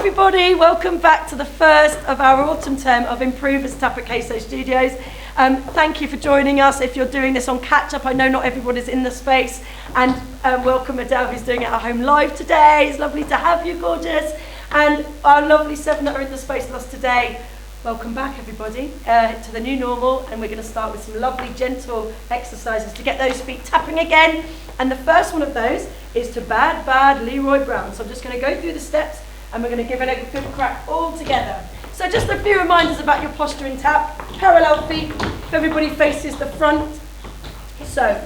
everybody, welcome back to the first of our autumn term of Improvers Tap at KaSo Studios. Thank you for joining us. If you're doing this on catch-up, I know not everybody's in the space, and welcome Adele, who's doing it at home live today. It's lovely to have you, gorgeous. And our lovely 7 that are in the space with us today. Welcome back, everybody, to the new normal, and we're going to start with some lovely, gentle exercises to get those feet tapping again. And the first one of those is to Bad, Bad Leroy Brown. So I'm just going to go through the steps, and we're going to give it a good crack all together. So just a few reminders about your posture in tap. Parallel feet, if everybody faces the front. So,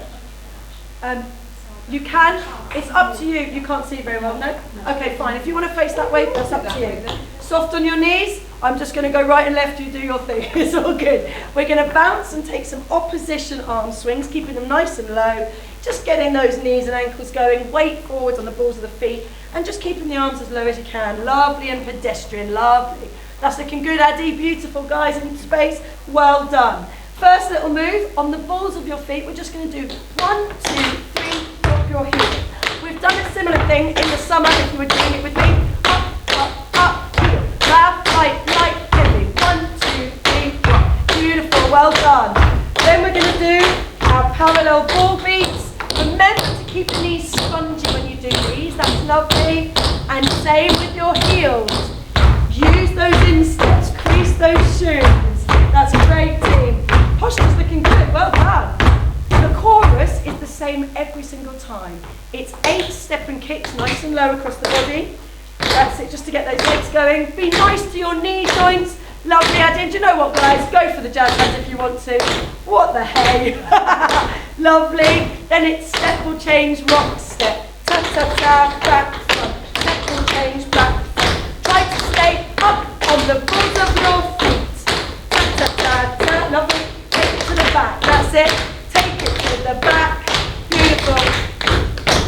you can, it's up to you. You can't see very well, no? Okay, fine. If you want to face that way, that's up to you. Soft on your knees. I'm just going to go right and left, you do your thing. It's all good. We're going to bounce and take some opposition arm swings, keeping them nice and low. Just getting those knees and ankles going. Weight forwards on the balls of the feet. And just keeping the arms as low as you can. Lovely and pedestrian, lovely. That's looking good, Addy. Beautiful, guys in space. Well done. First little move, on the balls of your feet, we're just going to do 1, 2, 3, drop your heel. We've done a similar thing in the summer, if you were doing it with me. Up, up, up, heel. Loud, light, heavy. 1, 2, 3, drop. Beautiful, well done. Then we're going to do our parallel ball beats. Remember to keep the knees spongy when you do these, that's lovely. And same with your heels. Use those insteps, crease those shoes. That's a great team. Posture's looking good, well done. The chorus is the same every single time. It's 8 step and kicks, nice and low across the body. That's it, just to get those legs going. Be nice to your knee joints. Lovely, Adin. Do you know what, guys? Go for the jazz hands if you want to. What the hey? Lovely. Then it's step will change, rock step. Tap, tap, tap, back, front. Step will change, back, front. Try to stay up on the balls of your feet. Tap, tap, tap, tap. Lovely. Take it to the back. That's it. Take it to the back. Beautiful.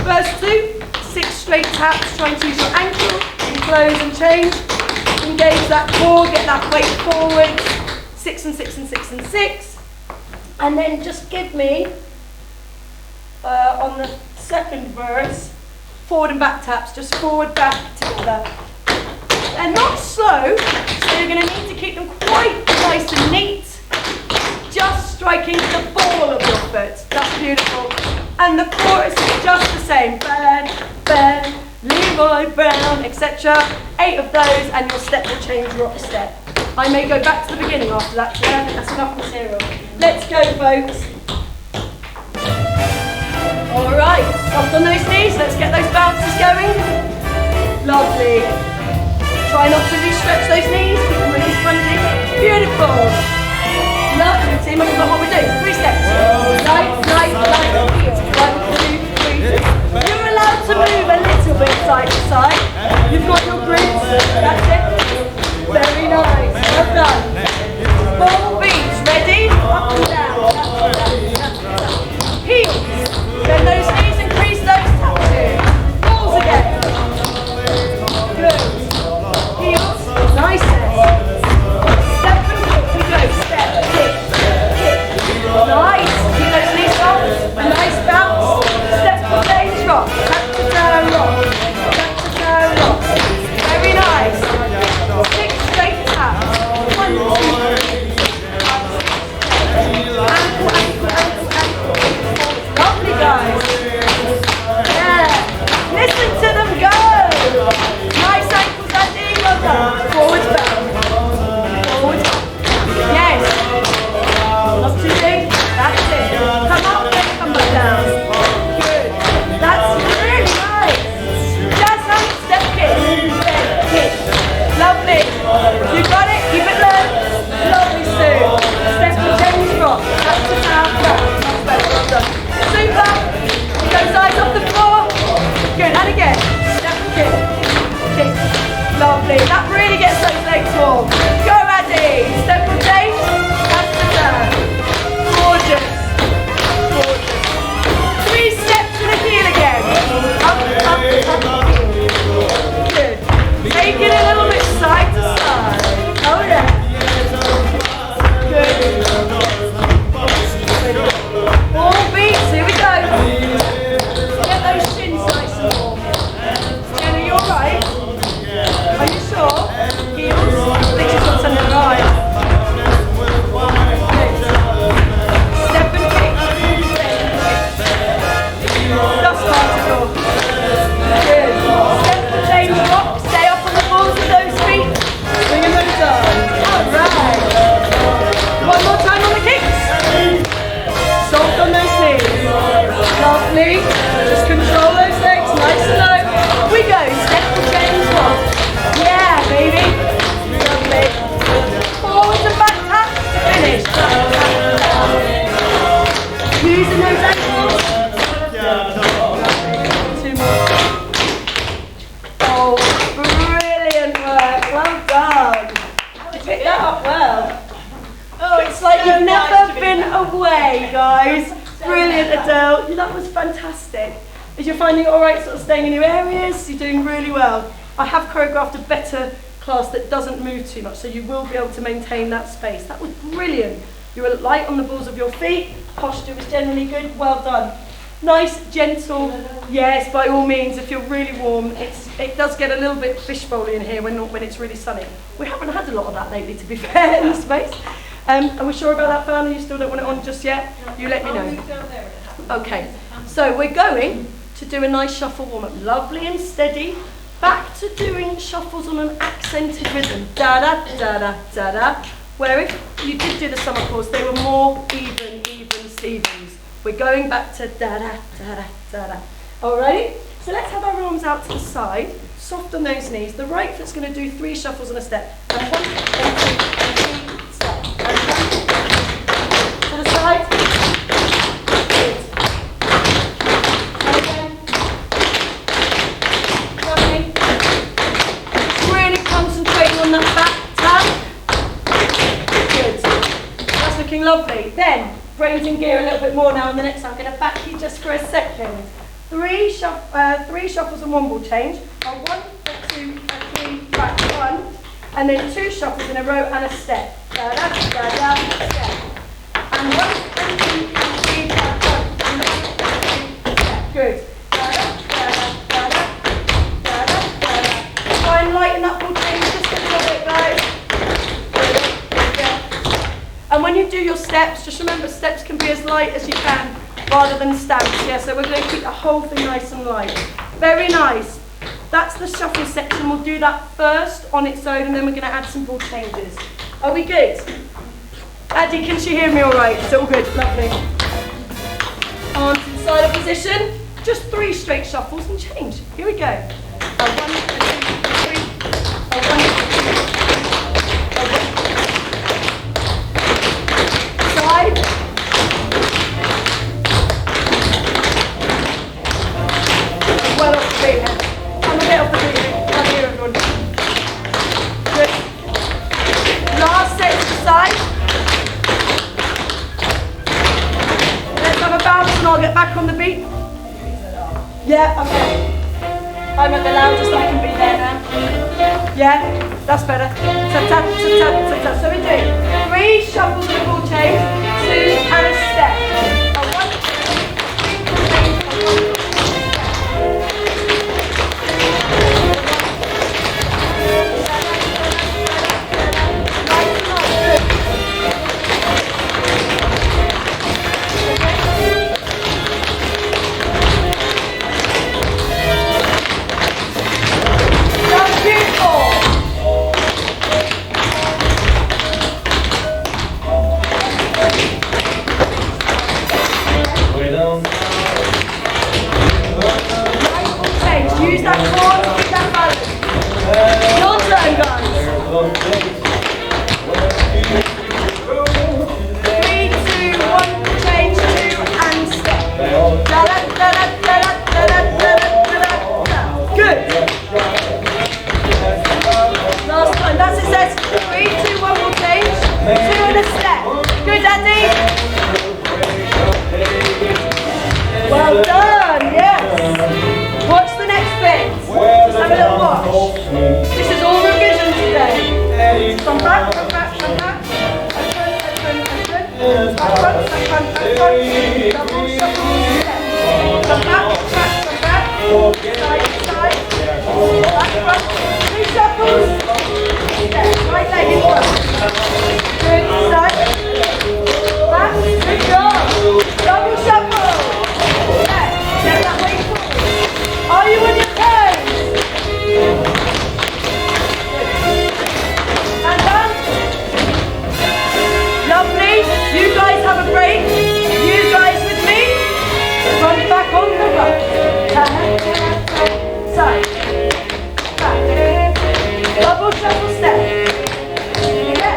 First 2, 6 straight taps. Try and use your ankle and close and change. Engage that core, get that weight forward. 6 and 6 and 6 and 6. And then just give me, on the second verse, forward and back taps, just forward, back, together. They're not slow, so you're going to need to keep them quite nice and neat. Just striking the ball of your foot. That's beautiful. And the chorus is just the same. Bend, bend, Leroy Brown, etc. 8 of those, and your step will change, rock step. I may go back to the beginning after that, so I think that's enough material. Let's go, folks. All right, soft on those knees. Let's get those bounces going. Lovely. Try not to re-stretch those knees. Keep them really spongy. Beautiful. Lovely, team. Look at what we're doing. 3 steps. Light, light, light, heel. 1, 2, 3. You're allowed to move a little bit side to side. You've got your glutes. That's it. Very nice. Well done. Ball beats. Ready? Up and down. Heels. Bend those knees and crease those taps. Balls again. Good. Heels. Nice. Step and kick. We go. Step, kick, kick. Nice. Keep those knees soft. A nice bounce. Step and change rock. Back to down rock. Back to down rock. Very nice. 6 straight taps. 1, 2, 3. Ankle, ankle, ankle, ankle. Lovely, guys. Yeah. Listen to them go. Nice ankles, Andy. Well done. Forward bound. Forward. Yes. Not too big. That's it. Come up, then come back down. Good. That's really nice. Jazz hand, step kick. Step kick. Lovely. You got it. Keep it low. Lovely, Sue. Step and change rock. Back to down, back. Much better. Well done. Super. Keep those eyes off the floor. Good. And again. Step and kick. Kick. Lovely. That really gets those legs warm. Go, Addy. Step and change. Back to down. Gorgeous. Gorgeous. 3 steps to the heel again. Up, up, up. Good. Take it a little bit side to side. Oh yeah. Good. All beats. Here we go. Get those shins nice and warm. Jenny, you alright? Are you sure? away, guys. Brilliant, Adele. That was fantastic. Is you finding it all right sort of staying in your areas? You're doing really well. I have choreographed a better class that doesn't move too much, so you will be able to maintain that space. That was brilliant. You were light on the balls of your feet. Posture was generally good. Well done. Nice, gentle. Yes, by all means, if you're really warm, it does get a little bit fishbowly in here when it's really sunny. We haven't had a lot of that lately, to be fair, in the space. Are we sure about that, Fran? You still don't want it on just yet? You let me know. Okay, so we're going to do a nice shuffle warm-up. Lovely and steady. Back to doing shuffles on an accented rhythm. Da-da-da-da-da-da. Where if you did do the summer course, they were more even Stevens. We're going back to da-da-da-da-da-da. Alright? So let's have our arms out to the side. Soft on those knees. The right foot's going to do 3 shuffles on a step. And 1, and 2, and 3, step. And 1. To the side. Good. And again. Lovely. Really concentrating on that back tab. Good. That's looking lovely. Then, brains in gear a little bit more now on the next one. I'm going to back you just for a second. 3 shuffles and 1 ball change. 1, 2, 3, back 1. And then 2 shuffles in a row and a step. Da, da, da, da, step. And 1, and 2, and 3, back 1, and 2, and 3, step. Good. Da, da, da, da, da, da, da, da, da. Try and lighten that ball change just a little bit, guys. And when you do your steps, just remember steps can be as light as you can rather than stamps. Yeah, so we're going to keep the whole thing nice and light. Very nice. That's the shuffle section. We'll do that first on its own and then we're going to add some ball changes. Are we good? Addie, can she hear me all right? It's all good. Lovely. Arms inside of position. Just 3 straight shuffles and change. Here we go. 1, 2, 3. 1, 2, 3. Well off the beat now. I'm a bit off the beat now. Come here, everyone. Good. Last set to the side. Let's have a bounce and I'll get back on the beat. Yeah, okay. I'm at the loudest I can be there now. Yeah, that's better. Ta-ta, ta-ta, ta-ta. So we do 3 shuffles with a ball change, 2 and a step. A 1, 2, 3, 1. Use that core to keep that balance. Your turn, guys. 3, 2, 1, change, 2, and step. Da da da da da da da da da da. Good. Last time. That's it, says 3, 2, 1 will change, 2 and a step. Good, Andy. Well done. Yes. Watch the next bit. Just have a little watch. This is all revision today. Come back, come back, come back. Open, open, open. Back front, back front, back front. Double shuffle, step. Come back, come back, come back. Side, side. Back front. 2 shuffles. Step. Right leg in front. Good, side. Back. Good job. Double shuffle. Step. Get that way forward. Are you on your toes? And done. Lovely. You guys have a break. You guys with me. Run back on the run. Side. Back. Double shuffle step. Yeah.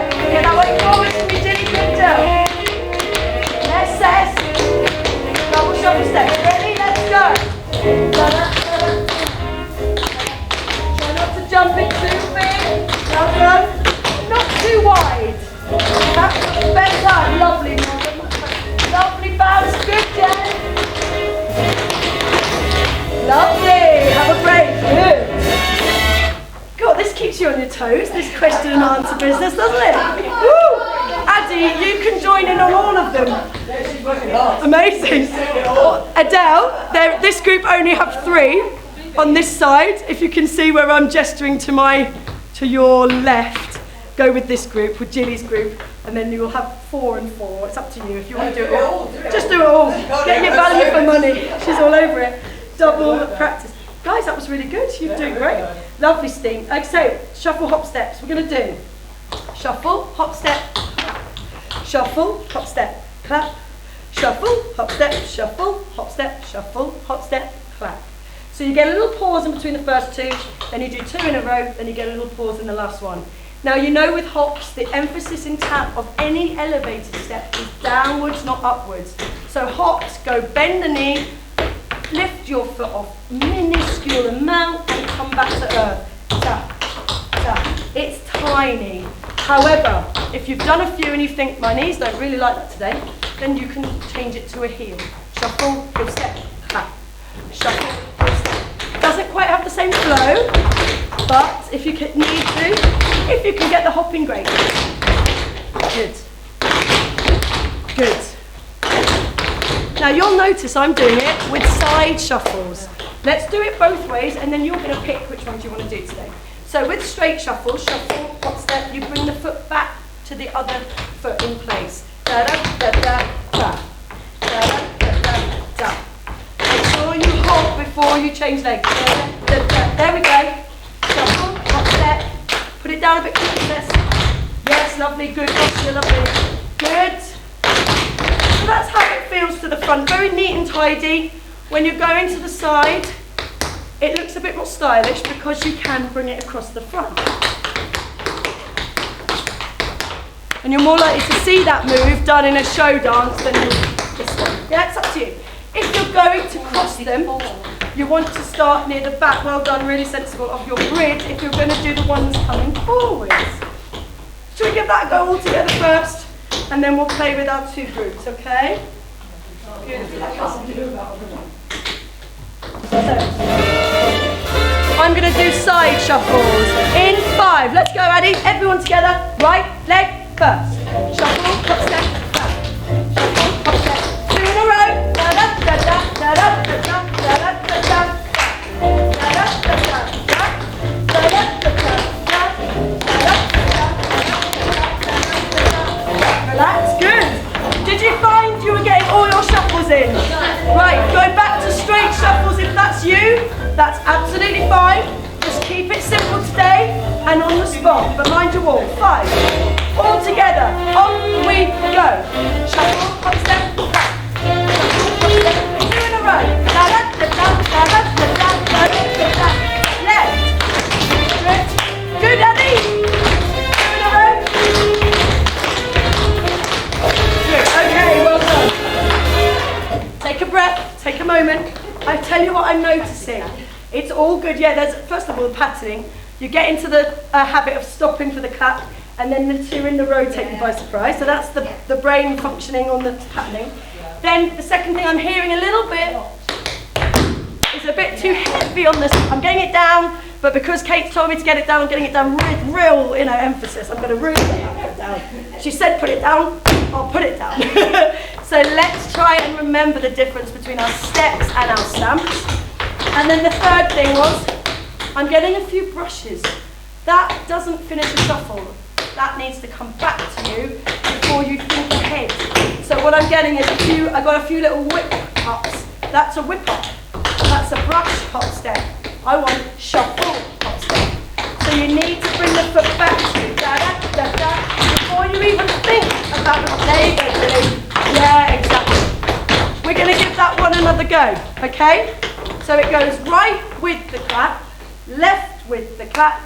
you on your toes, this question and answer business, doesn't it? Woo! Addy, you can join in on all of them. Amazing. Adele, this group only have 3 on this side. If you can see where I'm gesturing to your left, go with this group, with Gilly's group, and then you will have 4 and 4. It's up to you if you want to do it all. Just do it all. Get your value for money. She's all over it. Double practice. Guys, that was really good. You're doing great. Lovely steam. Okay, so shuffle, hop, steps. We're going to do shuffle, hop, step, shuffle, hop, step, clap, shuffle, hop, step, shuffle, hop, step, shuffle, hop, step, clap. So you get a little pause in between the first 2, then you do 2 in a row, then you get a little pause in the last one. Now you know with hops, the emphasis in tap of any elevated step is downwards, not upwards. So hops, go bend the knee, lift your foot off, minuscule amount, and come back to earth. Tap, tap. It's tiny. However, if you've done a few and you think my knees don't really like that today, then you can change it to a heel. Shuffle, heel step, clap. Shuffle, heel step. Doesn't quite have the same flow, but if you need to, if you can get the hopping, great. Good. Good. Now you'll notice I'm doing it with side shuffles. Let's do it both ways, and then you're going to pick which ones you want to do today. So with straight shuffle, shuffle, hop, step, you bring the foot back to the other foot in place. Da da da da da. Da da da da da. Make sure you hop before you change legs. Da, da, da. There we go. Shuffle, hop, step. Put it down a bit, princess. Yes, lovely, good, posture, lovely. Good. So that's how it feels to the front. Very neat and tidy. When you're going to the side, it looks a bit more stylish because you can bring it across the front. And you're more likely to see that move done in a show dance than this one. Yeah, it's up to you. If you're going to cross them, you want to start near the back. Well done, really sensible, of your grid if you're going to do the ones coming forwards. Should we give that a go all together first? And then we'll play with our 2 groups, okay? So, I'm going to do side shuffles in 5. Let's go, Addy. Everyone together. Right leg first. Shuffle, hop, step, back. Shuffle, hop, step. 2 in a row. Da da da da da da da da da da da da. Da da da da da. Da da da da da. Relax, good. Did you find you were getting all your shuffles in? Right, go back to straight shuffles if that's you. That's absolutely fine. Just keep it simple today and on the spot. But mind your wall. 5. All together. On we go. Shuffle, hop, step, back. Shuffle, hop, step. 2 in a row. Da da da da da da da da da da. Left. Good. Good, Abby. 2 in a row. Good. Okay, well done. Take a breath. Take a moment. I tell you what I'm noticing. It's all good. Yeah, there's first of all the patterning. You get into the habit of stopping for the clap, and then the 2 in the row take you by surprise. So that's the brain functioning on the patterning. Then the second thing I'm hearing a little bit is a bit too heavy on this. I'm getting it down, but because Kate told me to get it down, I'm getting it down with real, emphasis. I'm going to really get it down. She said put it down, I'll put it down. So let's try and remember the difference between our steps and our stamps. And then the third thing was, I'm getting a few brushes. That doesn't finish a shuffle. That needs to come back to you before you think ahead. So what I'm getting is I got a few little whip ups. That's a whip up. That's a brush hop step. I want shuffle hop step. So you need to bring the foot back to you. Da, da, da, da, before you even think about the there you go, Billy. Yeah, exactly. We're going to give that one another go, okay? So it goes right with the clap, left with the clap,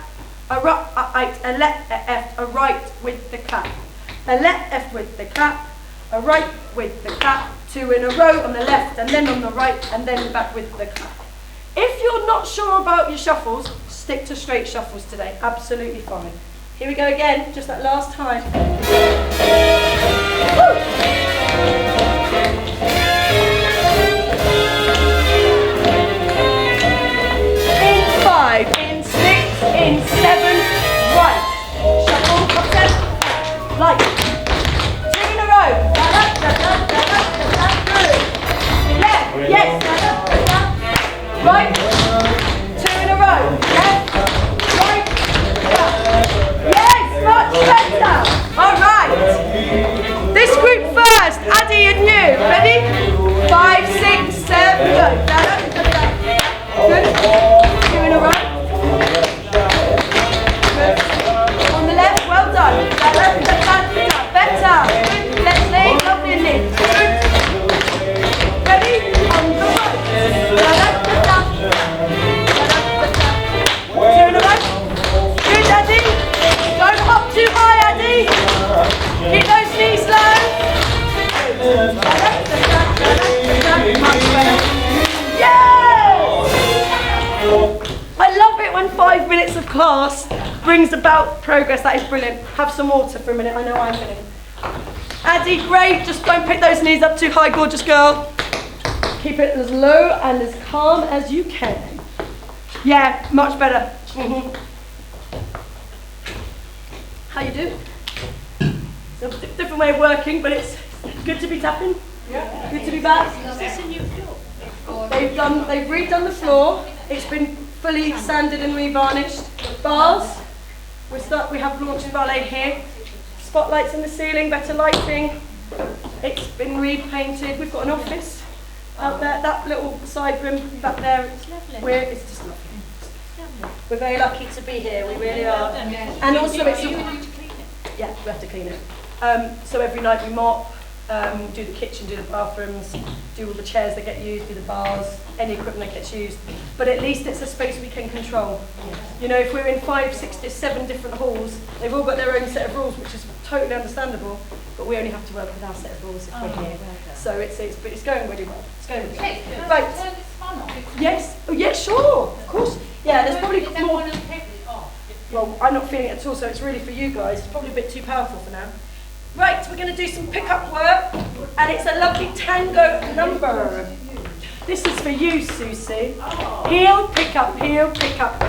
a left, a right with the clap, a left with the clap, a right with the clap, 2 in a row on the left and then on the right and then back with the clap. If you're not sure about your shuffles, stick to straight shuffles today, absolutely fine. Here we go again, just that last time. Woo! In 5, in 6, in 7, find 5 minutes of class brings about progress. That is brilliant. Have some water for a minute. I know I'm going to. Addie, great. Just don't pick those knees up too high, gorgeous girl. Keep it as low and as calm as you can. Yeah, much better. How you do? It's a different way of working, but it's good to be tapping. Yeah. Good to be back. Is this a new floor? They've redone the floor. It's been fully sanded and revarnished. Bars. We have launched ballet here. Spotlights in the ceiling, better lighting. It's been repainted. We've got an office out there. That little side room back there. It's lovely. It's just lovely. We're very lucky to be here. We really are. And also, it's yeah, we have to clean it. So every night we mop. Do the kitchen, do the bathrooms, do all the chairs that get used, do the bars, any equipment that gets used. But at least it's a space we can control. You know, if we're in 5, 6, 7 different halls, they've all got their own set of rules, which is totally understandable. But we only have to work with our set of rules if we're here. So it's going really well. It's going really well. Right. Yes. Oh, yeah, sure. Of course. Yeah. There's probably more. Well, I'm not feeling it at all, so it's really for you guys. It's probably a bit too powerful for now. Right, we're going to do some pick-up work, and it's a lovely tango number. This is for you, Susie. Heel, pick up, paradiddle. Heel, pick up,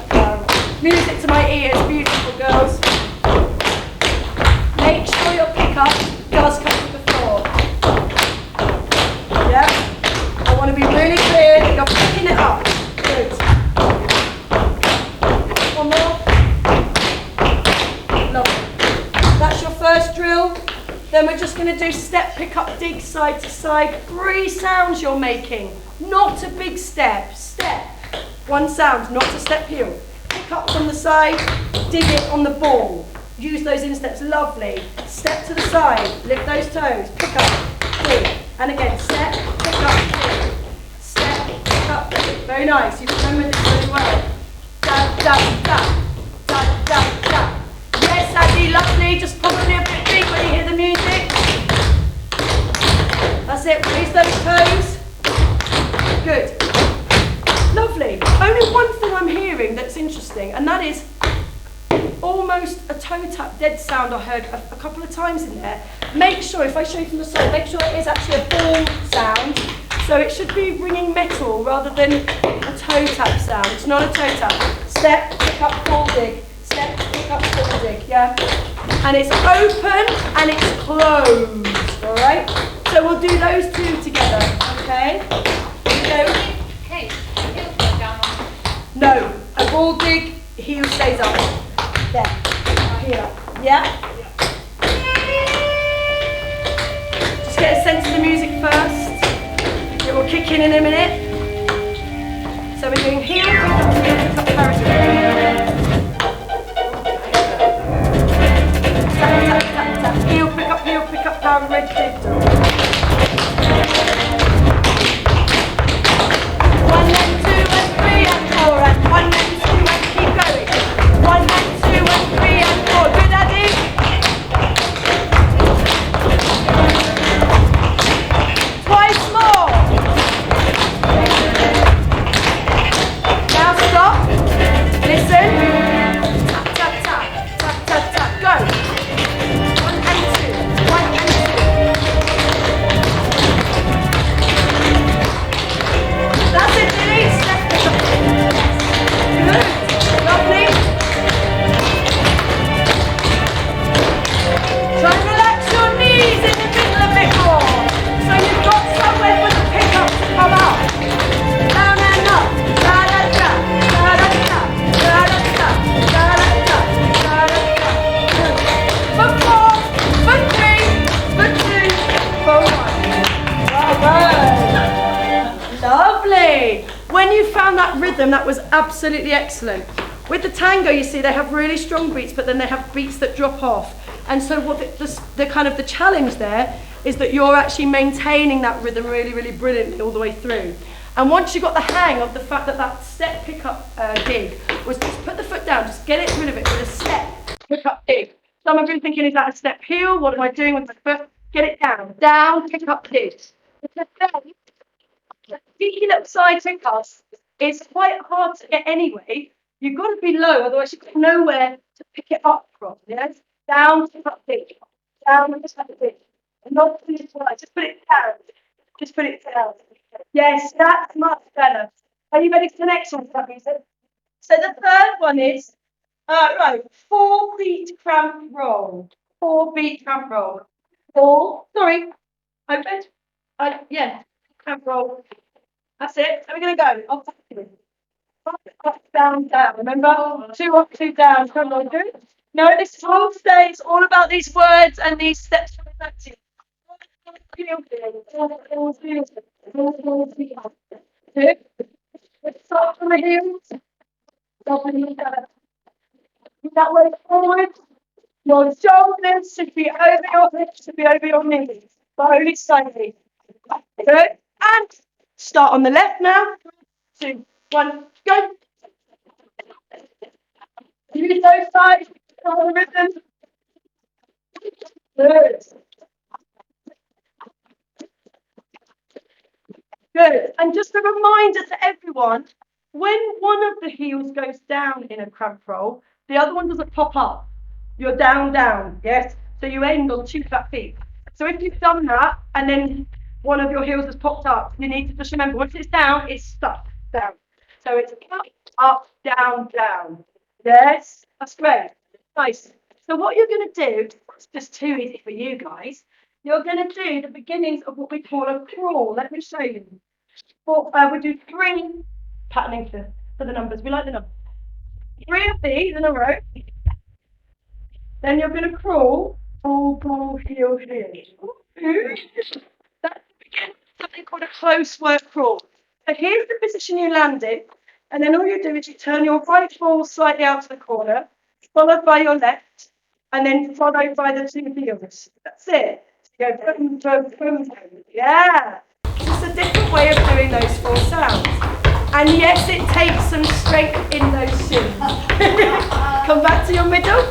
paradiddle. Music to my ears, beautiful girls. Make sure your pick-up does come to the floor. Yeah? I want to be really clear that you're picking it up. Good. One more. Lovely. That's your first drill. Then we're just going to do step, pick up, dig, side to side. 3 sounds you're making. Not a big step. Step. 1 sound, not a step heel. Pick up from the side, dig it on the ball. Use those insteps. Lovely. Step to the side. Lift those toes. Pick up, dig. And again, step, pick up, dig. Step, pick up, dig. Very nice. You remember this really well. Da, da, da. Da, da, da. Yes, Addy, lovely, just probably a bit big when you hear the music. That's it, release those toes. Good. Lovely. Only one thing I'm hearing that's interesting, and that is almost a toe tap dead sound I heard a couple of times in there. Make sure, if I show you from the side, make sure it is actually a ball sound. So it should be ringing metal rather than a toe tap sound. It's not a toe tap. Step, pick up, ball dig. Step, pick up, ball dig, yeah? And it's open and it's closed, all right? So we'll do those 2 together, okay? Here we go. No, a ball dig, heel stays up. There, heel up, yeah? Just get a sense of the music first. It will kick in a minute. So we're doing heel, pick up, paradiddle. Tap, tap, tap, tap. Heel, pick up, paradiddle. 1 and 2 and 3 and 4 and 1 and 2 and keep going. 1 and 2 and 3 and 4. Good, Addy? Twice more. Now stop. Listen. Tap, tap, tap. Tap, tap, tap. Go. 1 and 2. 1 and 2. That's it, Lily. Step. Good. Lovely. Try and relax your knees in the middle a bit more. So you've got somewhere for the pickup to come up. Down and up. Da da da. Da da da. Da da da. Da da da. Da da da. For 4. For 3. For 2. For 1. Bravo. Lovely. When you found that rhythm, that was absolutely excellent. With the tango, you see, they have really strong beats, but then they have beats that drop off. And so what the kind of the challenge there is that you're actually maintaining that rhythm really, really brilliantly all the way through. And once you got the hang of the fact that that step pick-up dig was just put the foot down, just get it rid of it with a step pick-up dig. Some of you are thinking, is that a step heel? What am I doing with my foot? Get it down. Down, pick up dig. Cheeky little side to us. It's quite hard to get anyway. You've got to be low, otherwise you've got nowhere to pick it up from. Yes? Down to that pitch. Down to that pitch. And not to this one. Just put it down. Just put it down. Yes, that's much better. Are you ready for the next one, Lisa? So the third one is, right, 4-beat cramp roll. 4-beat cramp roll. Sorry, open. Yeah, cramp roll. That's it. So we're going to go. Up, down, down. Remember? 2 up, 2 down. Come on, do it. No, this whole day is all about these words and these steps coming back to you. Start from the heels. That way forward. Your shoulders should be over your hips, should be over your knees. Slowly, slowly. Good. And start on the left now. 2, 1, go. Use those sides. Follow the rhythm. Good. Good. And just a reminder to everyone, when one of the heels goes down in a cramp roll, the other one doesn't pop up. You're down, down, yes? So you end on 2 flat feet. So if you've done that and then one of your heels has popped up, you need to just remember, once it's down, it's stuck down. So it's up, down, down. Yes? That's great. Nice. So what you're going to do, it's just too easy for you guys, you're going to do the beginnings of what we call a crawl. Let me show you. We do 3 patterning for the numbers. We like the numbers. 3 of these in a row. Then you're going to crawl. Ball, heel, heel. That's something called a close work crawl. So here's the position you land in. And then all you do is you turn your right ball slightly out to the corner, followed by your left, and then followed by the 2 heels. That's it. So you go boom, boom, boom, boom. Yeah. It's a different way of doing those 4 sounds. And yes, it takes some strength in those shins. Come back to your middle.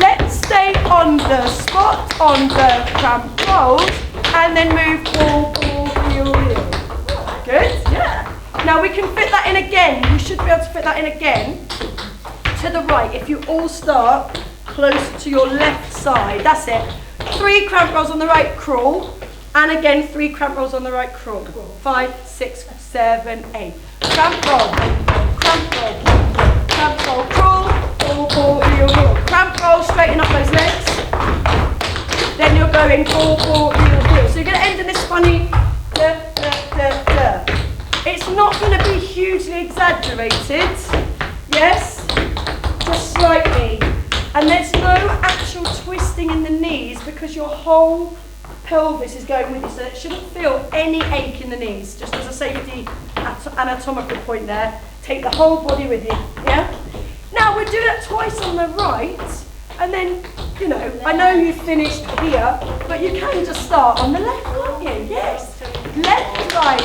Let's stay on the spot, on the cramp rolls, and then move ball, heel, heel. Good? Yeah. Now we can fit that in again. You should be able to fit that in again to the right if you all start close to your left side. That's it. 3 cramp rolls on the right, crawl. And again, 3 cramp rolls on the right, crawl. 5, 6, 7, 8. Cramp roll, cramp roll, cramp roll, crawl, ball, heel, heel. Cramp roll, straighten up those legs. Then you're going ball, heel, heel. So you're going to end in this funny It's not going to be hugely exaggerated. Yes? Just slightly. And there's no actual twisting in the knees because your whole pelvis is going with you, so it shouldn't feel any ache in the knees. Just as a safety anatomical point there, take the whole body with you. Yeah? Now we'll do that twice on the right, and then, you know, I know you finished here, but you can just start on the left, can't you? Yes. Left, right.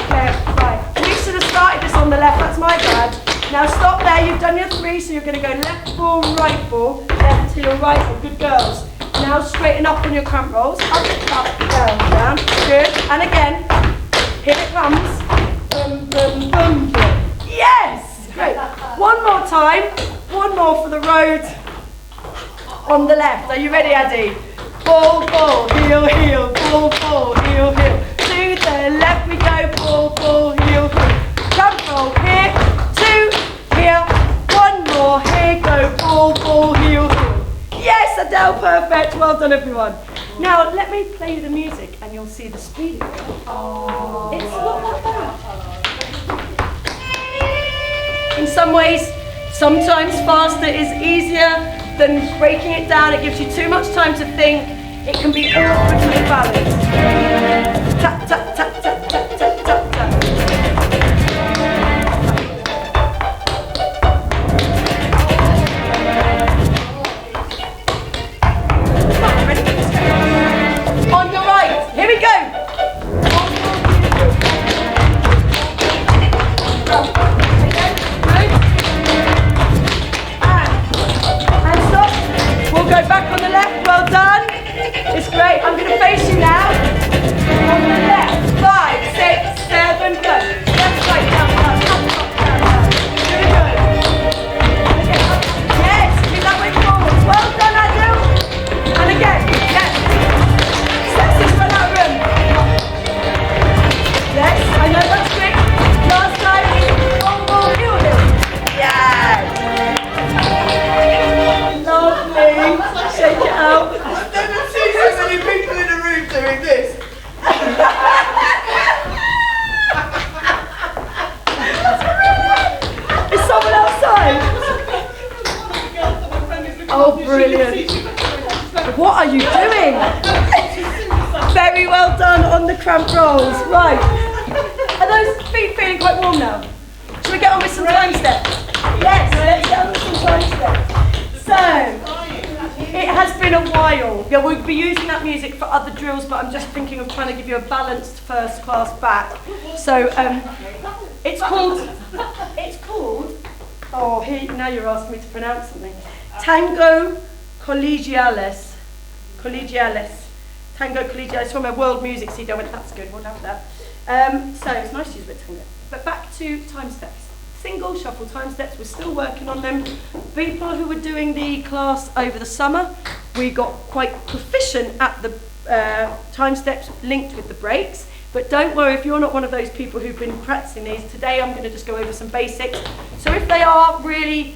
We should have started this on the left, that's my bad. Now stop there, you've done your 3, so you're going to go left ball, left to your right ball. Good girls. Now straighten up on your cramp rolls. Up, down. Good. And again, here it comes. Boom, boom, boom, boom. Yes! Great. One more time. One more for the road on the left. Are you ready, Addy? Ball, heel, heel. Ball, heel, heel. To the left we go. Ball, heel, heel. Cramp roll here. 2, here. 1 more. Here go. Ball, heel, heel. Yes, Adele, perfect. Well done, everyone. Now, let me play you the music and you'll see the speed of it. It's not that bad. In some ways, sometimes faster is easier than breaking it down. It gives you too much time to think. It can be awkwardly balanced. Tap, tap, tap, tap, tap, tap, tap, tap. On your right, here we go. And stop. We'll go back on the left, well done. It's great, I'm going to face you now. On the left. Brilliant. What are you doing? Very well done on the cramp rolls. Right. Are those feet feeling quite warm now? Shall we get on with some time steps? Yes, let's get on with some time steps. So, it has been a while. Yeah, we'll be using that music for other drills, but I'm just thinking of trying to give you a balanced first class back. So, it's called, oh, now you're asking me to pronounce something. Tango Collegiales. Tango Collegiales from a world music CD. I went, that's good, we'll have that. So it's nice to use a bit of tango. But back to time steps. Single shuffle time steps, we're still working on them. People who were doing the class over the summer, we got quite proficient at the time steps linked with the breaks. But don't worry if you're not one of those people who've been practicing these. Today I'm going to just go over some basics. So if they are really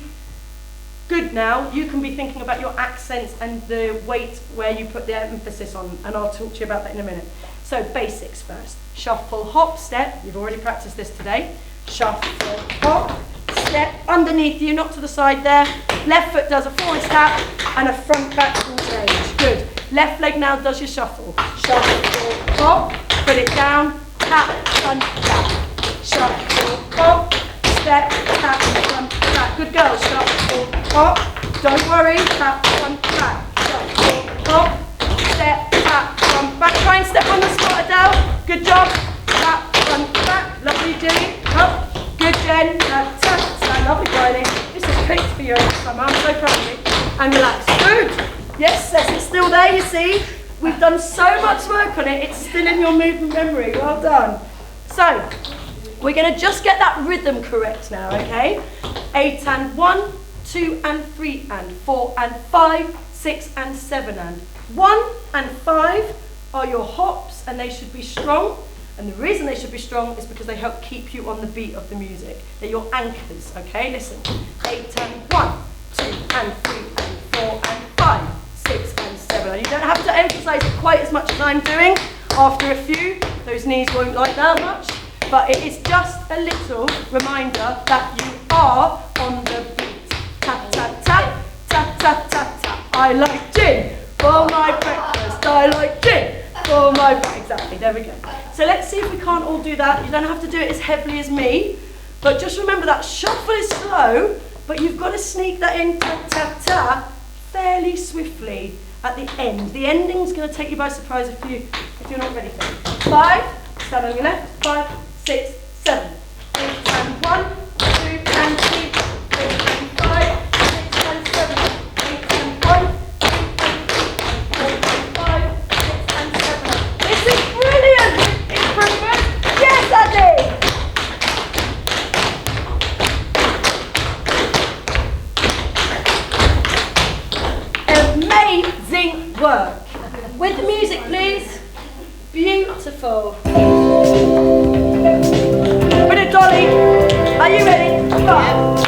good now, you can be thinking about your accents and the weight where you put the emphasis on, and I'll talk to you about that in a minute. So basics first. Shuffle, hop, step. You've already practiced this today. Shuffle, hop, step, underneath you, not to the side there. Left foot does a forward tap and a front back change. Good. Left leg now does your shuffle. Shuffle, hop, put it down, tap, front, back. Shuffle, hop, step, tap, front, back. Good girl. Shuffle, hop, don't worry, tap, front, back. Shuffle, hop, step, tap, front, back. Try and step on the spot, Adele. Good job. Tap, front, back. Lovely, Jenny. Up. Good, Jen. Tap, tap. Lovely, Riley. This is great for you, summer. I'm so proud of you. And relax. Good. Yes, it's still there, you see. We've done so much work on it. It's still in your movement memory. Well done. So, we're going to just get that rhythm correct now, okay? 8 and 1, 2 and 3 and 4 and 5, 6 and 7 and 1 and 5 are your hops, and they should be strong. And the reason they should be strong is because they help keep you on the beat of the music. They're your anchors, okay? Listen. 8 and 1, 2 and 3 and 4 and 5, 6 and 7. And you don't have to emphasize it quite as much as I'm doing. After a few, those knees won't like that much. But it is just a little reminder that you are on the beat. Tap, tap, tap, tap, tap, tap, tap. I like gin for my breakfast. I like gin for my breakfast. Exactly, there we go. So let's see if we can't all do that. You don't have to do it as heavily as me. But just remember that shuffle is slow, but you've got to sneak that in, tap, tap, tap, fairly swiftly at the end. The ending's going to take you by surprise if you're not ready for it. 5, stand on your left, 5, 6, 7, 8 and 1, 2 and 3, 8 and 5, 6 and 7, 8 and 1, 2 and 3, 4 and 5, 6 and 7. This is brilliant! Improvement? Yes, Andy! Amazing work. With the music, please. Beautiful. Put it, Dolly. Are you ready? 5,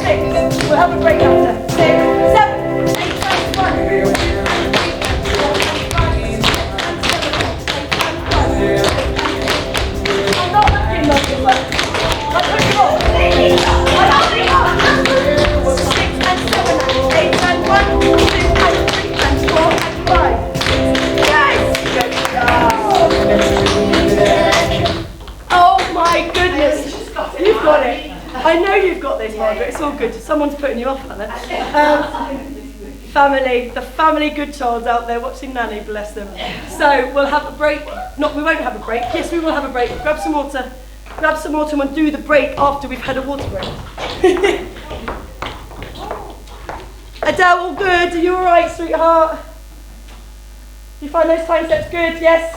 6. We'll have a break after. 6, 7, 8 and 1. 2 and 3 and 4 and 5, 6 and 7, 8 and 5. I'm not looking like it, but I'm looking up. I'm looking up. 6 and 7, 8 and 1, 2 and 3 and 4 and 5. Yes! Good job. Oh my goodness. You've got it. I know you've got this, Margaret. It's all good. Someone's putting you off, aren't they? Family, the family good child out there watching Nanny, bless them. So we'll have a break. No, we won't have a break. Yes, we will have a break. Grab some water. Grab some water and do the break after we've had a water break. Adele, all good? Are you all right, sweetheart? You find those time steps good? Yes?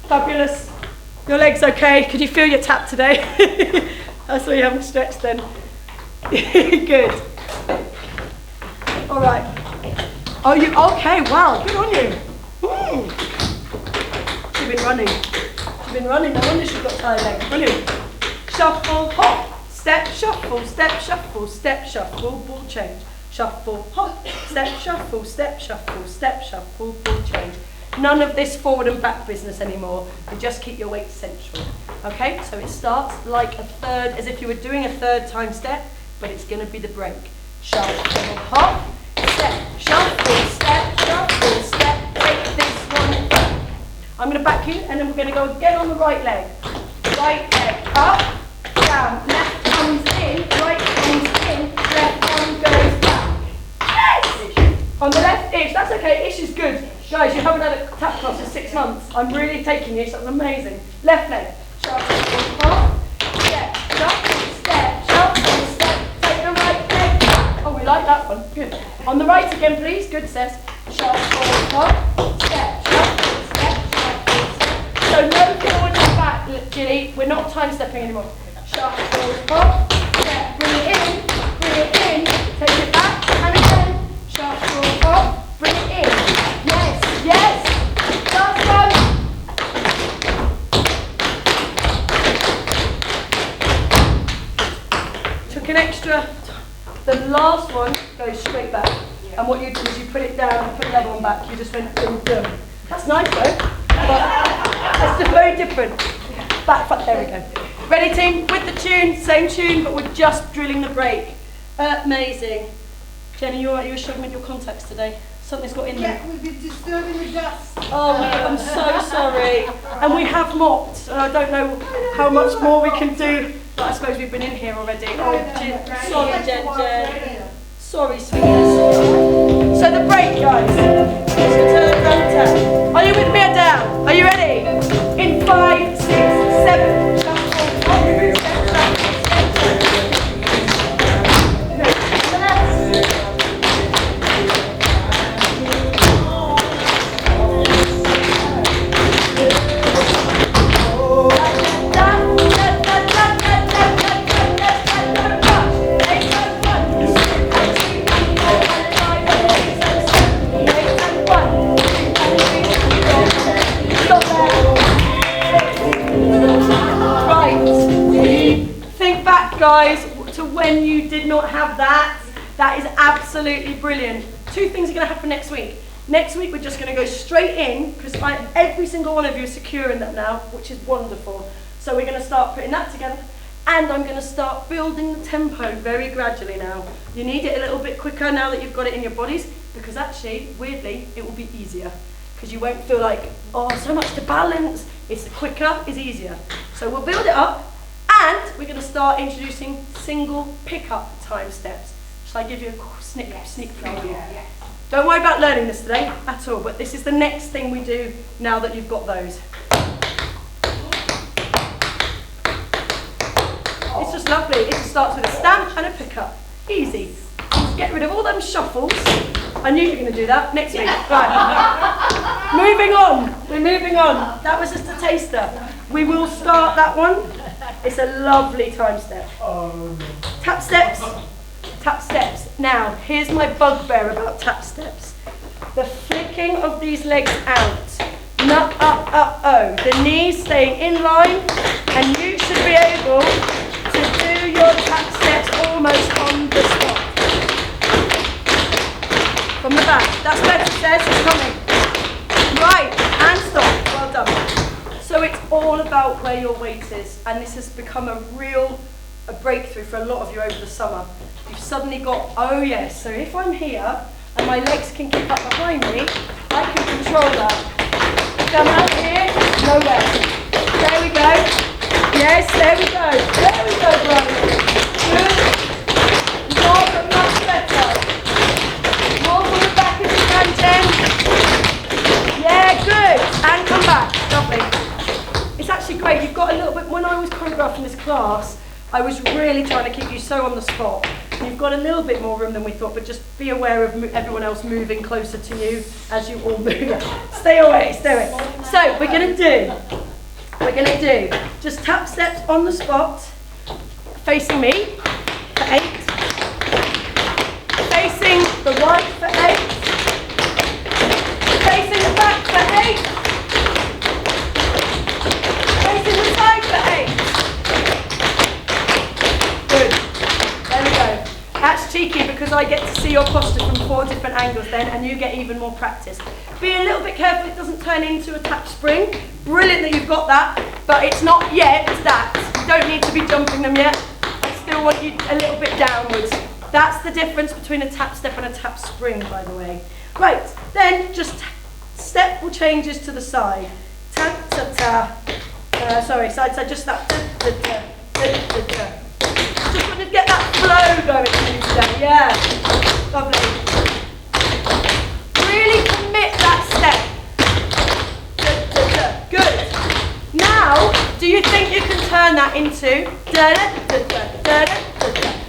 Fabulous. Your leg's okay? Could you feel your tap today? I saw you haven't stretched then. Good. All right. Oh, you okay? Wow, good on you. You've been running. You've been running. No wonder she's got tired legs. Brilliant. Shuffle, hop, step, shuffle, step, shuffle, step, shuffle, ball change. Shuffle, hop, step, shuffle, step, shuffle, step, shuffle, ball change. None of this forward and back business anymore. You just keep your weight central. Okay, so it starts like a third, as if you were doing a third time step, but it's going to be the break. Shuffle, hop, step, shuffle. I'm going to back you, and then we're going to go again on the right leg. Right leg up, down. Left comes in, right comes in, left arm goes back. Yes! On the left ish, that's okay, ish is good. Guys, you haven't had a tap class for 6 months. I'm really taking you, so that's amazing. Left leg, sharp, up, step, sharp, step, sharp, step, take the right leg. Oh, we like that one, good. On the right again, please, good, Cess. Sharp, forward, step, sharp, step, sharp, step. So no forward and back, Gilly, we're not time stepping anymore. Sharp, forward, step, bring it in, take it back, and again, sharp, forward, bring it in. Yes, yes, last one. Took an extra, the last one goes straight back. And what you do is you put it down and put the other one back. You just went boom, boom. That's nice though, but that's very different. Back, there we go. Ready team, with the tune, same tune, but we're just drilling the break. Amazing. Jenny, you were struggling with your contacts today. Something's got in there. Yeah, we've been disturbing the dust. Oh, I'm so sorry. And we have mopped, and I don't know how much more we can do, but I suppose we've been in here already. Oh, sorry, Jen. Sorry, sweetness. So the break, guys. Just turn around tap. Are you with me or down? Are you ready? In 5, 6, 7. Guys, to when you did not have that, that is absolutely brilliant. 2 things are going to happen next week. Next week we're just going to go straight in, because every single one of you is secure in that now, which is wonderful. So we're going to start putting that together, and I'm going to start building the tempo very gradually now. You need it a little bit quicker now that you've got it in your bodies, because actually, weirdly, it will be easier, because you won't feel like, oh, so much to balance. It's quicker, it's easier. So we'll build it up. And we're going to start introducing single pickup time steps. Shall I give you a sneak preview? Yeah. Don't worry about learning this today at all, but this is the next thing we do now that you've got those. It's just lovely. It just starts with a stamp and a pickup. Easy. Just get rid of all them shuffles. I knew you were going to do that. Next week. Right. Moving on. We're moving on. That was just a taster. We will start that one. It's a lovely time step. Tap steps, tap steps. Now, here's my bugbear about tap steps. The flicking of these legs out. Nut, up, up, oh. The knees staying in line, and you should be able to do your tap steps almost on the spot. From the back. That's better, Says. It's coming. Right, and stop. Well done. So it's all about where your weight is, and this has become a breakthrough for a lot of you over the summer. You've suddenly got, oh yes, so if I'm here and my legs can keep up behind me, I can control that. If I'm out here, nowhere. There we go. Yes, there we go. There we go, Brian. Good. More but much better. More from the back as you can, Jen. Yeah, good. And come back. Lovely. It's actually great. You've got a little bit, when I was choreographing this class, I was really trying to keep you so on the spot. You've got a little bit more room than we thought, but just be aware of everyone else moving closer to you as you all move. Stay away, stay away. So we're going to do just tap steps on the spot, facing me for 8, facing the right for 8, facing the back for 8, facing the side for 8. Good. There we go. That's cheeky because I get to see your posture from 4 different angles then, and you get even more practice. Be a little bit careful it doesn't turn into a tap spring. Brilliant that you've got that, but it's not yet that. You don't need to be jumping them yet. I still want you a little bit downwards. That's the difference between a tap step and a tap spring, by the way. Right, then just step will changes to the side. ta-ta-ta. Sorry, side, just that. Just want to get that flow going for you today, yeah. Lovely. Really commit that step. Good. Now, do you think you can turn that into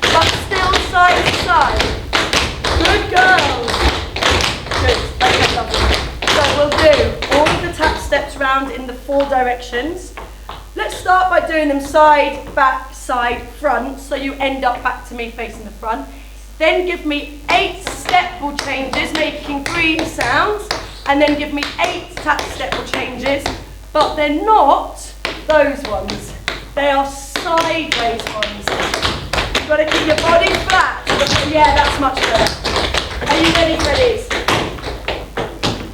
but still side to side? Good girls. Good. Okay, lovely. So we'll do all of the tap steps round in the 4 directions. Let's start by doing them side, back, side, front, so you end up back to me facing the front. Then give me 8 step ball changes, making green sounds, and then give me 8 tap step ball changes, but they're not those ones. They are sideways ones. You've got to keep your body flat. Yeah, that's much better. Are you ready, Freddies?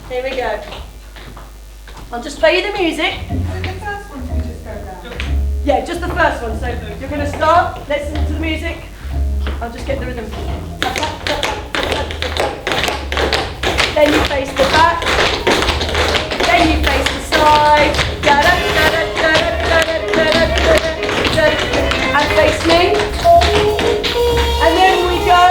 Here we go. I'll just play you the music. Yeah, just the first one. So you're going to start, listen to the music. I'll just get the rhythm. Then you face the back. Then you face the side. And face me. And then we go.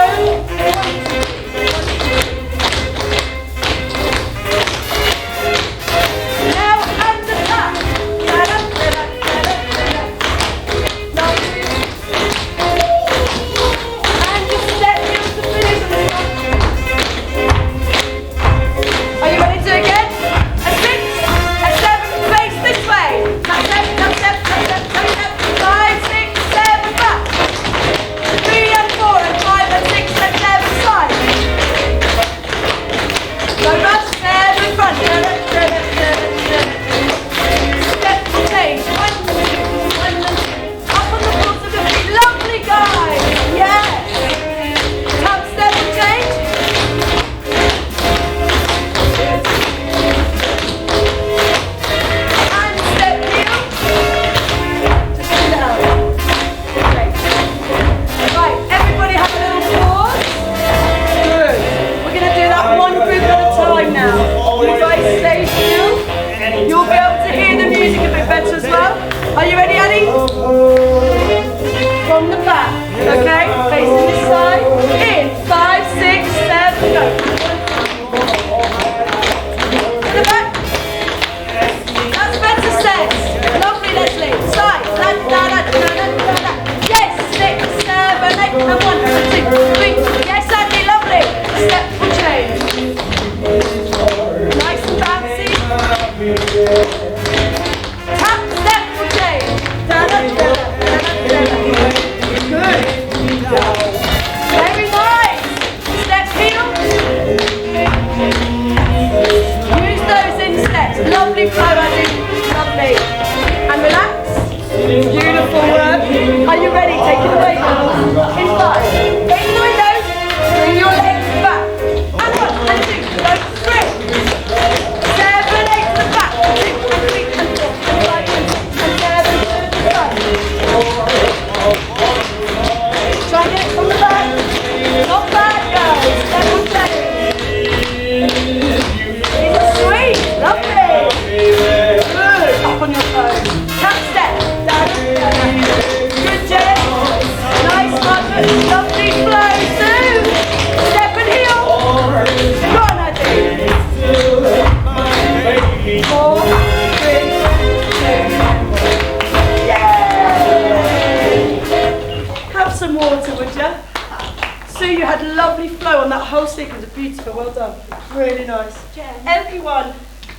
Everyone.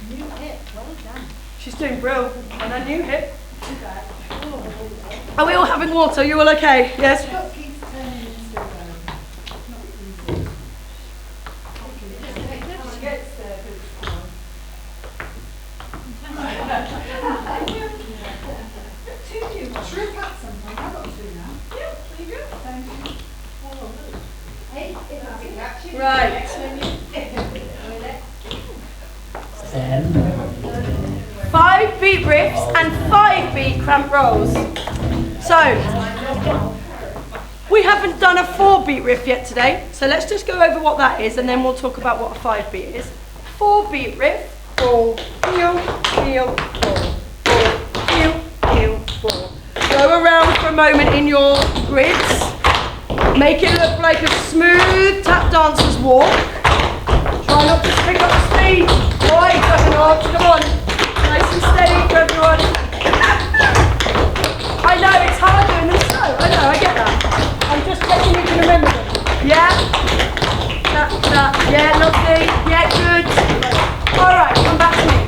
New hip, well done. She's doing brilliant. And a new hip. Are we all having water? Are you all okay? Yes? Right. 5 beat riffs and 5 beat cramp rolls. So, we haven't done a 4 beat riff yet today, so let's just go over what that is and then we'll talk about what a 5 beat is. 4 beat riff, all heel, heel, 4, 4, heel, heel, 4. Go around for a moment in your grids. Make it look like a smooth tap dancer's walk. Try not to pick up the speed. Right, come on. Nice and steady for everyone. I know, it's hard doing them slow. I know, I get that. I'm just checking you can remember them. Yeah? Tap. Yeah, lovely. Yeah, good. Alright, come back to me.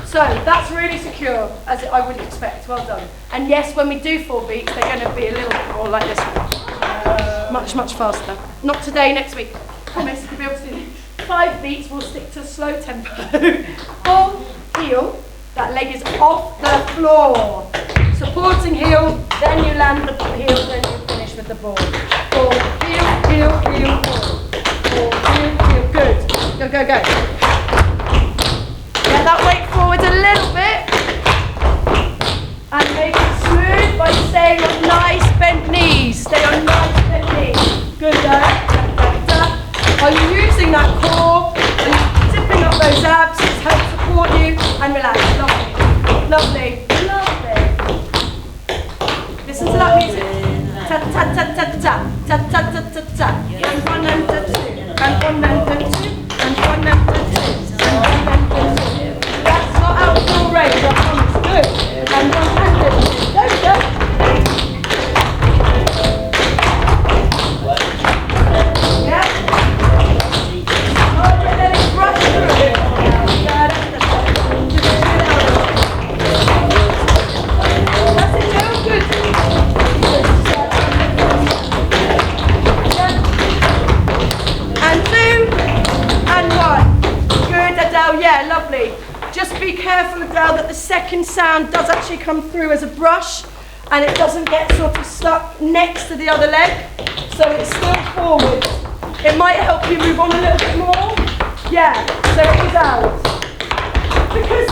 So, that's really secure, as I would expect. Well done. And yes, when we do 4 beats, they're going to be a little bit more like this one. Much, much faster. Not today, next week. Promise to be able to do 5 beats, we'll stick to slow tempo. 4, heel, that leg is off the floor. Supporting heel, then you land the heel, then you finish with the ball. 4, heel, 4. 4, heel, good. Go. Get that weight forward a little bit. And make it smooth by staying on nice bent knees. Stay on nice bent knees. Good there. Are you using that core? Are you zipping up those abs? It's help support you and relax. Lovely. Listen to that music. Ta ta ta ta ta ta ta ta ta ta. And 1 and 2. And 1 and 2. And 1 and 2. And 1 and 2. That's not outdoor range. I promise. Good. And 1 and 2. There we go. Yeah, lovely. Just be careful, Adele, that the second sound does actually come through as a brush and it doesn't get sort of stuck next to the other leg, so it's still forward. It might help you move on a little bit more. Yeah, so it is out. Because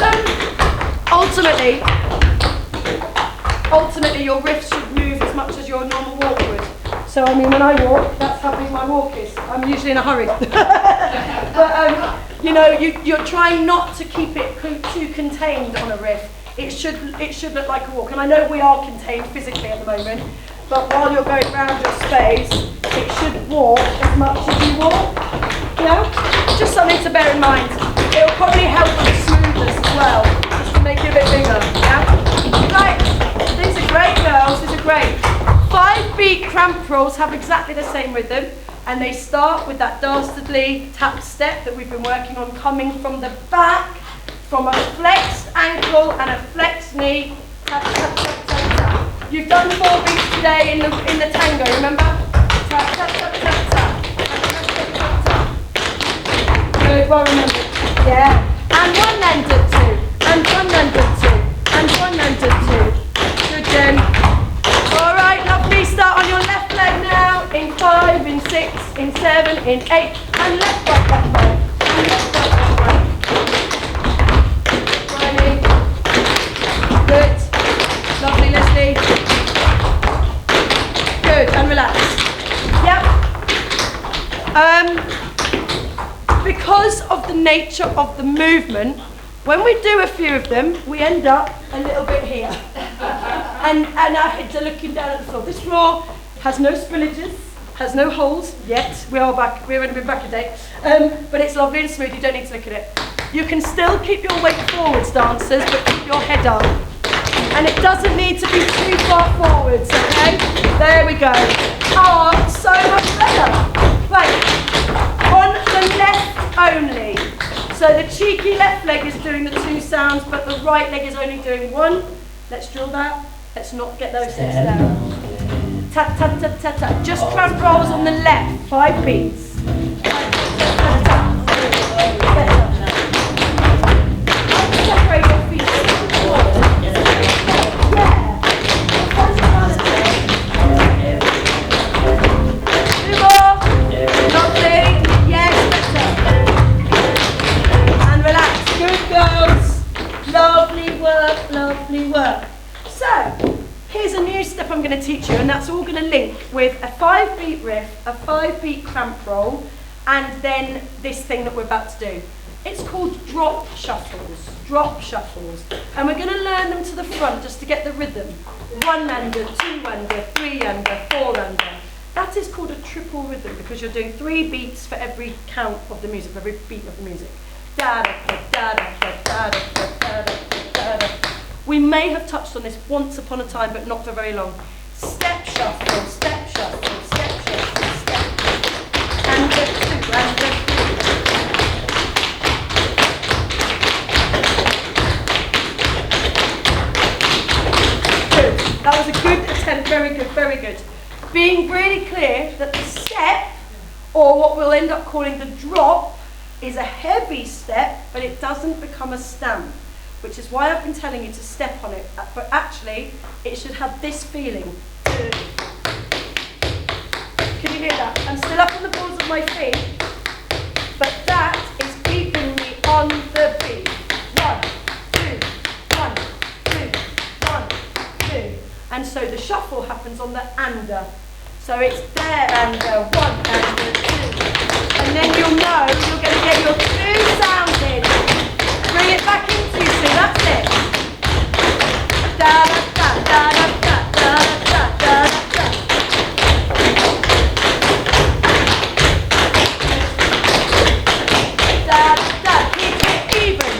ultimately your riff should move as much as your normal walk would. So I mean, when I walk, that's how big my walk is. I'm usually in a hurry. But you know, you're trying not to keep it too contained on a riff. It should look like a walk. And I know we are contained physically at the moment, but while you're going around your space, it should walk as much as you walk. You know? Just something to bear in mind. It'll probably help with smoothness as well, just to make it a bit bigger. Yeah? Right, these are great, girls, these are great. 5-beat cramp rolls have exactly the same rhythm. And they start with that dastardly tap step that we've been working on, coming from the back, from a flexed ankle and a flexed knee. Tap, tap, tap, tap, tap. You've done 4 beats today in the tango, remember? Tap, tap, tap, tap, tap. Tap, tap, tap, tap. Good, well remembered. Yeah. And 1 and 2. And 1 and 2. And 1 and 2. Good, Jen. All right, lovely. Start on your left leg now. In 5, in 6, in 7, in 8, and left, right, left, right. And left, right, left, right. Riley. Good. Lovely, Leslie. Good, and relax. Yep. Because of the nature of the movement, when we do a few of them, we end up a little bit here. And our heads are looking down at the floor. This floor has no spillages, has no holes yet. We've only been back a day. But it's lovely and smooth, you don't need to look at it. You can still keep your weight forwards, dancers, but keep your head up. And it doesn't need to be too far forwards, okay? There we go. Oh, so much better. Right, on the left only. So the cheeky left leg is doing the 2 sounds, but the right leg is only doing 1. Let's drill that. Let's not get those steps down. Tap, tap, tap, tap, tap. Just cramp rolls on the left. 5 beats. Tap, tap, tap, tap, tap. Separate your feet. Lovely work. So, here's a new step I'm going to teach you, and that's all going to link with a 5-beat riff, a 5-beat cramp roll, and then this thing that we're about to do. It's called drop shuffles. Drop shuffles. And we're going to learn them to the front just to get the rhythm. 1 under, 2 under, 3 under, 4 under. That is called a triple rhythm because you're doing 3 beats for every count of the music, for every beat of the music. Da da da da da da da da da da da. We may have touched on this once upon a time, but not for very long. Step shuffle, step shuffle, step shuffle, step. And the 2 and the 3. Good. That was a good attempt. Very good, very good. Being really clear that the step, or what we'll end up calling the drop, is a heavy step, but it doesn't become a stamp, which is why I've been telling you to step on it. But actually, it should have this feeling. Can you hear that? I'm still up on the balls of my feet, but that is keeping me on the beat. 1, 2, 1, 2, 1, 2. And so the shuffle happens on the ander. So it's there and 1 and 2. And then you'll know you're going to get your 2 sounds in. Bring it back into you, so that's it. Da da da da da da da da da da. Da da, keep it even.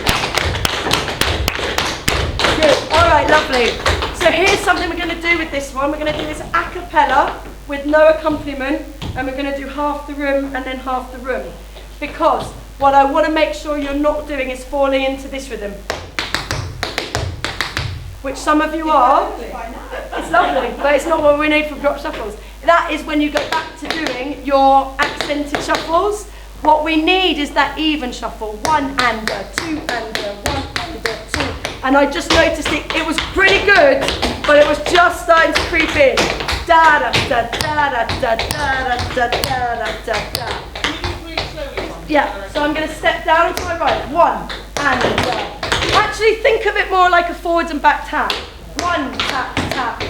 Good, alright, lovely. So here's something we're going to do with this one. We're going to do this a cappella with no accompaniment, and we're going to do half the room and then half the room. Because what I want to make sure you're not doing is falling into this rhythm. Which some of you are. It's lovely, but it's not what we need for drop shuffles. That is when you go back to doing your accented shuffles. What we need is that even shuffle. 1 under, 2 under, 1 under, 2. And I just noticed it was pretty good, but it was just starting to creep in. Da da da da da da da da da da da. Yeah, so I'm going to step down to my right. 1 and actually think of it more like a forwards and back tap. 1 tap tap, 2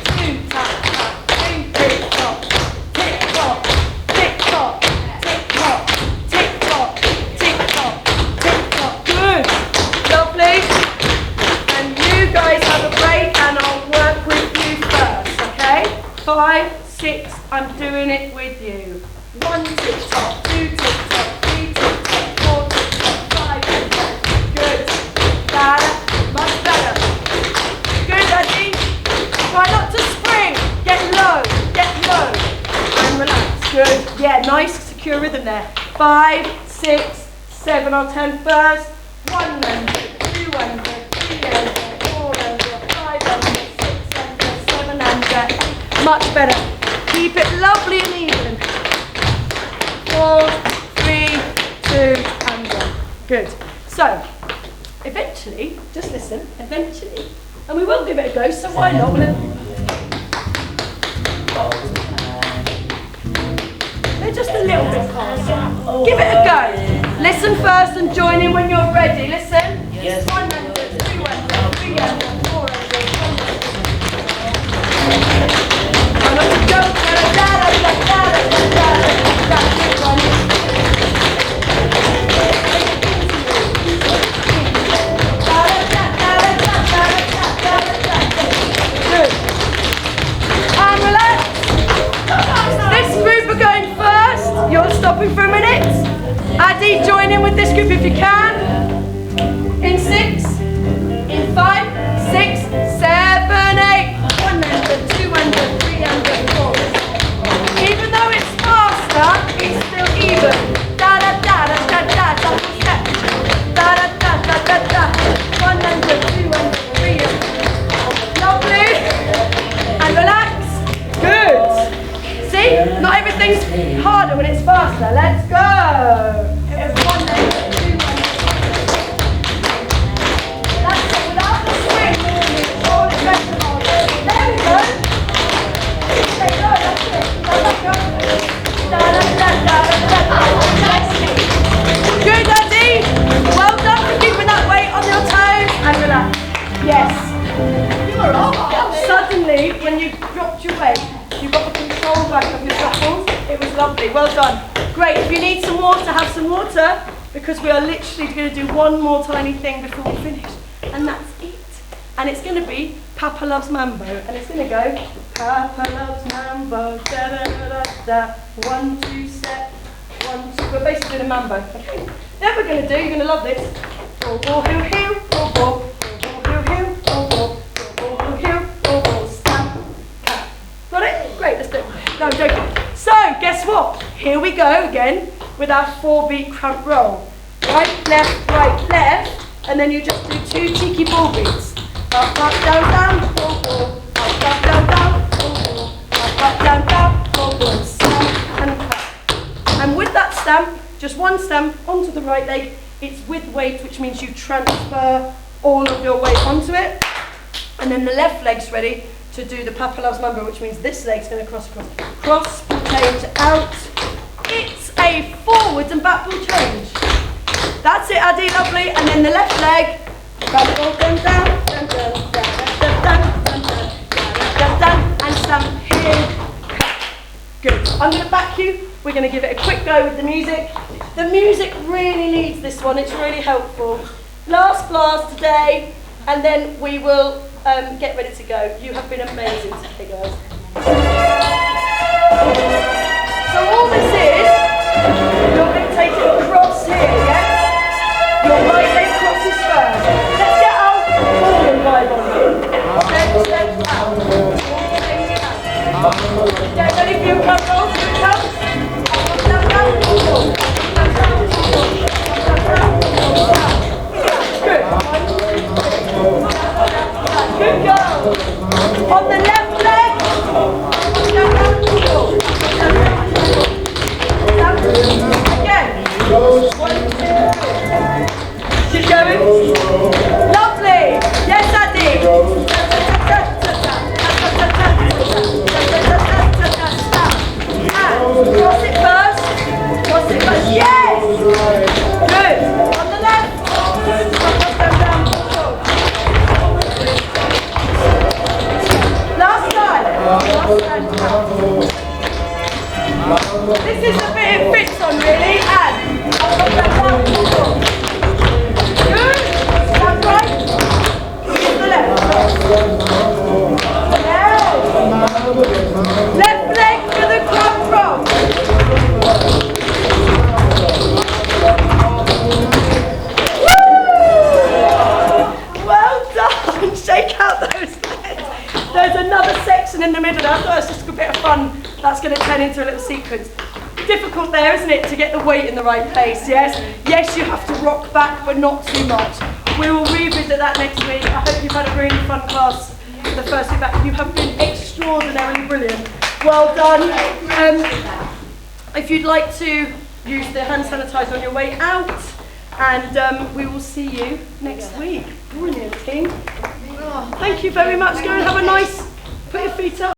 tap tap, 3 tick tock, tick tock, tick tock, tick tock, tick tock, tick tock, tick tock. Good, lovely. And you guys have a break, and I'll work with you first. Okay? 5, 6. I'm doing it with you. 1 tick tock, 2 tick tock, 3 tick tock, 4 tick tock, 5 tick tock. Good. Better. Much better. Good, Eddie. Try not to spring. Get low. Get low. And relax. Good. Yeah, nice secure rhythm there. 5, 6, 7. I'll turn first. 1 under, 2 under, 3 under, 4 under, 5 under, 6 under, 7 under. Much better. Keep it lovely and even. 4, 3, 2, and 1. Good. So, eventually, just listen, eventually, and we will give it a go, so why not? They're just a little bit faster. Give it a go. Listen first and join in when you're ready. Listen. Yes. 1 under, 2 under, 3 under, 4 under, 1 under. Go. Good. And relax. This group are going first. You're stopping for a minute. Addy, join in with this group if you can. In 6, in 5, 6, 7, 8. 1 under, 2 under, 3 under, 4. Even though it's faster, it's still even. Da da da da da da da. Step. Da da da da da da. 1 under, 2 under, 3 under. Lovely. And relax. Good. See? Not everything's harder when it's faster. Let's go. It was 1 under, 2 under. That's it. Without the swing. All the pressure on. There we go. Okay, go. That's it. Go. Da da da da da da. Nicely. Good, Eddie. Well done for keeping that weight on your toes. And relax. Yes. You're off. Suddenly, when you dropped your weight, you got the control back of your shuffles. It was lovely. Well done. Great. If you need some water, have some water. because we are literally going to do one more tiny thing before we finish, and that's it. And it's going to be Papa Loves Mambo, and it's going to go Papa loves mambo, da da da da da. 1, 2 step, 1, 2. We're basically doing a mambo. Okay. Then we're going to do. You're going to love this. Bo bo hill hill, bo bo, bo bo hill hill, bo bo, bo bo hill hill, bo bo. Stamp, tap. Got it? Great. Let's do it. No, I'm joking. So guess what? Here we go again with our 4-beat crump roll. Right, left, and then you just do 2 cheeky ball beats. Up, down, down, ball, ball. Up, down, down, ball, ball. Up, down, down, ball, ball. Stamp and clap. And with that stamp, just one stamp onto the right leg. It's with weight, which means you transfer all of your weight onto it. And then the left leg's ready to do the Papa Loves Mambo, which means this leg's going to cross, change out. It's a forwards and back ball change. That's it, Addy, lovely. And then the left leg, down, down, down, down, down, down, down, down, down, and stamp here. Good. I'm going to back you. We're going to give it a quick go with the music. The music really needs this one. It's really helpful. Last blast today, and then we will get ready to go. You have been amazing today, girls. So all this is, you're going to take it across here, yes? Your right leg crosses first. Let's get our falling vibe on here. Step out. Get ready for your crump rolls. Here it comes. Down, down, down. Good. Good girl. On the left leg. Down, down, down. Again. 1, 2. Keep going. Lovely. Yes, Addy. Cross it first. Cross it first. Yes. Good. On the left. Last time. This is the bit it fits on, really. And good. Stand right. Use the left. Yes. Left leg for the crump roll. Woo! Well done. Shake out those legs. There's another section in the middle. I thought it was just a bit of fun. That's going to turn into a little sequence. Difficult there, isn't it, to get the weight in the right place, yes? Yes, you have to rock back, but not too much. We will revisit that next week. I hope you've had a really fun class for the first week back. You have been extraordinarily brilliant. Well done. If you'd like to use the hand sanitizer on your way out, and we will see you next week. Brilliant, team. Thank you very much. Go and have a nice, put your feet up.